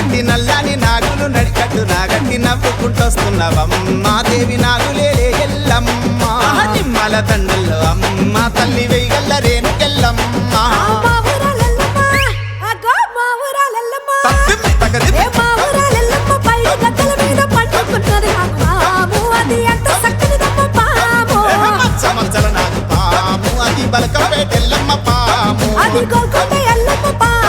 నల్లటి నల్లని నాగులు నడికట్టు నాగట్టి నవ్వుకుంటొస్తున్నవమ్మ దేవి నాగులేలే ఎల్లమ్మ నిమ్మల దండల్లో అమ్మ తల్లి వెయ్యల్ల రేణుకెల్లమ్మ మచ్చల నాకు పాము అది బలకపేటెల్లమ్మ పాము అది గోల్కొండ ఎల్లమ్మ పాము